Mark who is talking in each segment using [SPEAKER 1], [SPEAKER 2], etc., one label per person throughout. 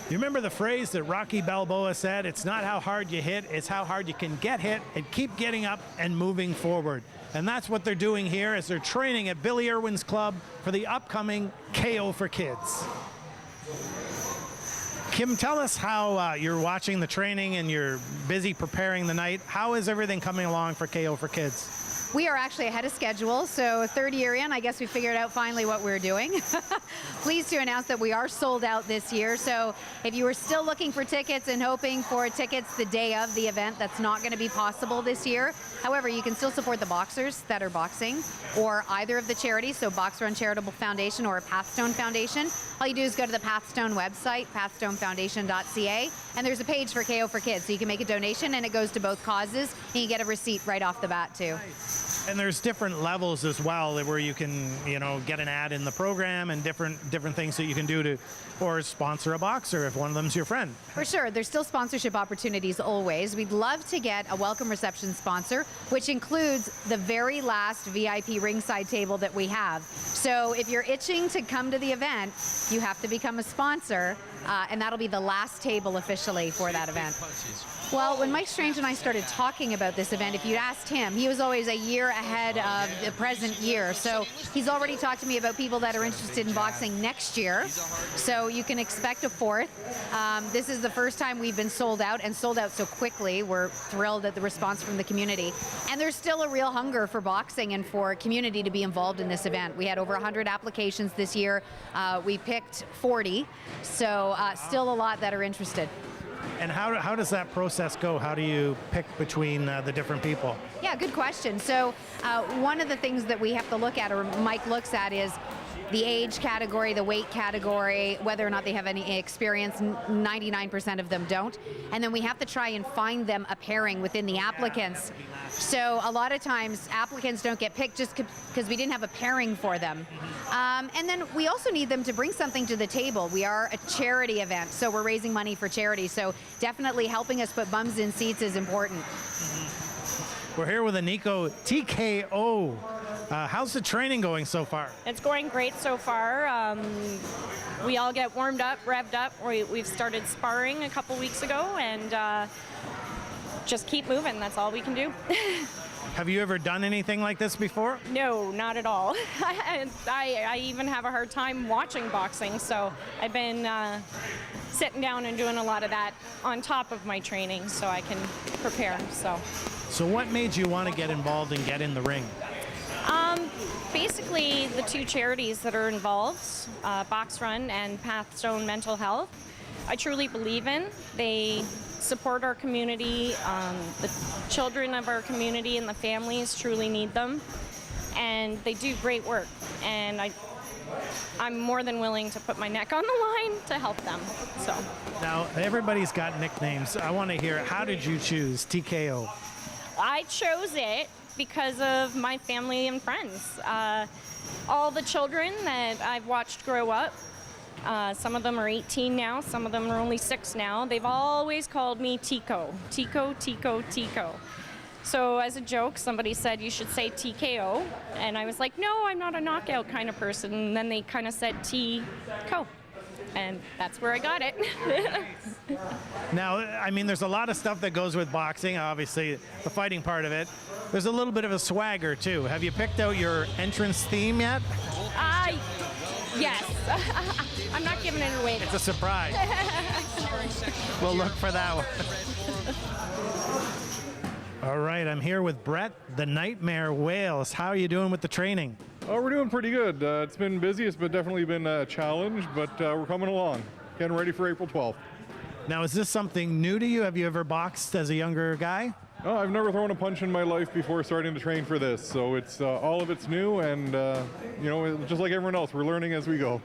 [SPEAKER 1] You remember the phrase that Rocky Balboa said, it's not how hard you hit, it's how hard you can get hit and keep getting up and moving forward. And that's what they're doing here as they're training at Billy Irwin's club for the upcoming KO for Kids. Kim, tell us how you're watching the training and you're busy preparing the night. How is everything coming along for KO for Kids?
[SPEAKER 2] We are actually ahead of schedule, so third year in, I guess we figured out finally what we're doing. Pleased to announce that we are sold out this year, so if you were still looking for tickets and hoping for tickets the day of the event, that's not going to be possible this year. However, you can still support the boxers that are boxing, or either of the charities, so Box Run Charitable Foundation or Pathstone Foundation. All you do is go to the Pathstone website, pathstonefoundation.ca, and there's a page for KO for Kids, so you can make a donation and it goes to both causes, and you get a receipt right off the bat too.
[SPEAKER 1] Nice. And there's different levels as well where you can, get an ad in the program and different things that you can do to, or sponsor a boxer if one of them's your friend.
[SPEAKER 2] For sure, there's still sponsorship opportunities always. We'd love to get a welcome reception sponsor, which includes the very last VIP ringside table that we have. So if you're itching to come to the event, you have to become a sponsor, and that'll be the last table officially for that event. Well, when Mike Strange and I started talking about this event, if you'd asked him, he was always a year ahead of the present year. So he's already talked to me about people that are interested in boxing next year. So you can expect a fourth. This is the first time we've been sold out, and sold out so quickly. We're thrilled at the response from the community. And there's still a real hunger for boxing and for community to be involved in this event. We had over 100 applications this year. We picked 40, so still a lot that are interested.
[SPEAKER 1] And how does that process go? How do you pick between the different people?
[SPEAKER 2] Yeah, good question. So one of the things that we have to look at, or Mike looks at, is the age category, the weight category, whether or not they have any experience. 99% of them don't. And then we have to try and find them a pairing within the applicants. So a lot of times applicants don't get picked just because we didn't have a pairing for them. And then we also need them to bring something to the table. We are a charity event, so we're raising money for charity. So definitely helping us put bums in seats is important.
[SPEAKER 1] We're here with Aniko TKO. How's the training going so far?
[SPEAKER 3] It's going great so far. We all get warmed up, revved up. We've started sparring a couple weeks ago, and just keep moving. That's all we can do.
[SPEAKER 1] Have you ever done anything like this before?
[SPEAKER 3] No, not at all. I even have a hard time watching boxing, so I've been sitting down and doing a lot of that on top of my training so I can prepare. So
[SPEAKER 1] what made you want to get involved and get in the ring?
[SPEAKER 3] Basically, the two charities that are involved, Box Run and Pathstone Mental Health, I truly believe in. They support our community. The children of our community and the families truly need them, and they do great work. And I'm more than willing to put my neck on the line to help them. So
[SPEAKER 1] now everybody's got nicknames. I want to hear, how did you choose TKO?
[SPEAKER 3] I chose it because of my family and friends. All the children that I've watched grow up, some of them are 18 now, some of them are only 6 now. They've always called me Tico. Tico, Tico, Tico. So as a joke, somebody said you should say TKO, and I was like, no, I'm not a knockout kind of person. And then they kind of said T-Co, and that's where I got it.
[SPEAKER 1] Now, I mean, there's a lot of stuff that goes with boxing, obviously, the fighting part of it. There's a little bit of a swagger, too. Have you picked out your entrance theme yet?
[SPEAKER 3] Yes. I'm not giving it away.
[SPEAKER 1] It's a surprise. We'll look for that one. All right, I'm here with Brett, the Nightmare Wales. How are you doing with the training?
[SPEAKER 4] Oh, we're doing pretty good. It's been busy. It's definitely been a challenge, but we're coming along. Getting ready for April 12th.
[SPEAKER 1] Now, is this something new to you? Have you ever boxed as a younger guy?
[SPEAKER 4] Oh, I've never thrown a punch in my life before starting to train for this, so it's all of it's new, and just like everyone else, we're learning as we go.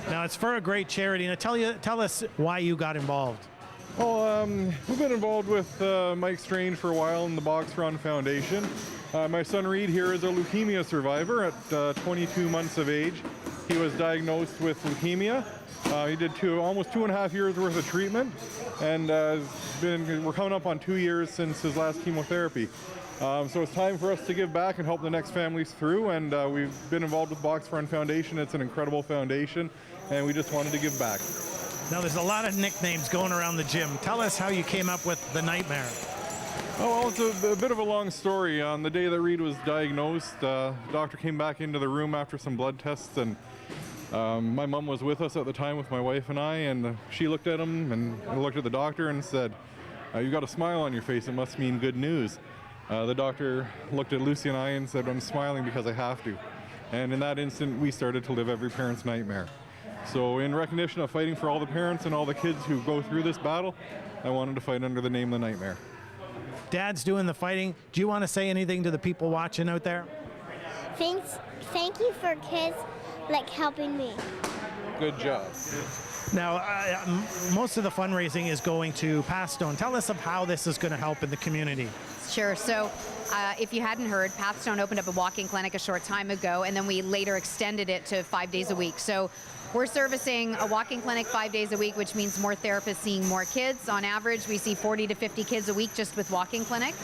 [SPEAKER 1] Now, it's for a great charity. Now, tell us why you got involved.
[SPEAKER 4] Oh, we've been involved with Mike Strange for a while in the Box Run Foundation. My son Reed here is a leukemia survivor at 22 months of age. He was diagnosed with leukemia. He did almost 2.5 years worth of treatment, and we're coming up on 2 years since his last chemotherapy. So it's time for us to give back and help the next families through, and we've been involved with Box Run Foundation. It's an incredible foundation, and we just wanted to give back.
[SPEAKER 1] Now, there's a lot of nicknames going around the gym. Tell us how you came up with the Nightmare.
[SPEAKER 4] Oh, well, it's a bit of a long story. On the day that Reed was diagnosed, the doctor came back into the room after some blood tests, and my mom was with us at the time with my wife and I, and she looked at him and I looked at the doctor and said, "You've got a smile on your face, it must mean good news." The doctor looked at Lucy and I and said, "I'm smiling because I have to." And in that instant, we started to live every parent's nightmare. So in recognition of fighting for all the parents and all the kids who go through this battle, I wanted to fight under the name The Nightmare.
[SPEAKER 1] Dad's doing the fighting. Do you want to say anything to the people watching out there?
[SPEAKER 5] Thank you for kids like helping me.
[SPEAKER 4] Good job.
[SPEAKER 1] Now, most of the fundraising is going to Pathstone. Tell us of how this is going to help in the community.
[SPEAKER 2] Sure. So if you hadn't heard, Pathstone opened up a walk-in clinic a short time ago, and then we later extended it to 5 days a week. So we're servicing a walk-in clinic 5 days a week, which means more therapists seeing more kids. On average, we see 40 to 50 kids a week just with walk-in clinic.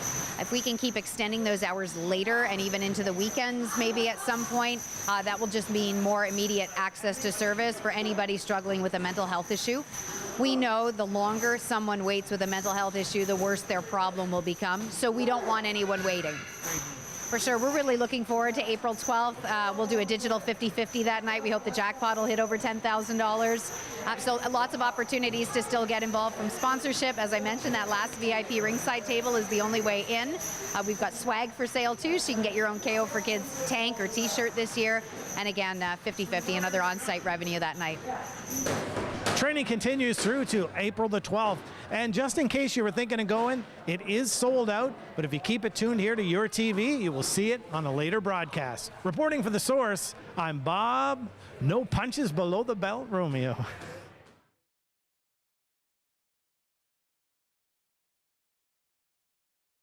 [SPEAKER 2] If we can keep extending those hours later and even into the weekends maybe at some point, that will just mean more immediate access to service for anybody struggling with a mental health issue. We know the longer someone waits with a mental health issue, the worse their problem will become. So we don't want anyone waiting. For sure, we're really looking forward to April 12th. We'll do a digital 50-50 that night. We hope the jackpot will hit over $10,000. So lots of opportunities to still get involved from sponsorship. As I mentioned, that last VIP ringside table is the only way in. We've got swag for sale too, so you can get your own KO for Kids tank or t-shirt this year. And again, 50-50 and other on-site revenue that night.
[SPEAKER 1] Training continues through to April the 12th. And just in case you were thinking of going, it is sold out. But if you keep it tuned here to your TV, you will see it on a later broadcast. Reporting for The Source, I'm Bob. No punches below the belt, Romeo.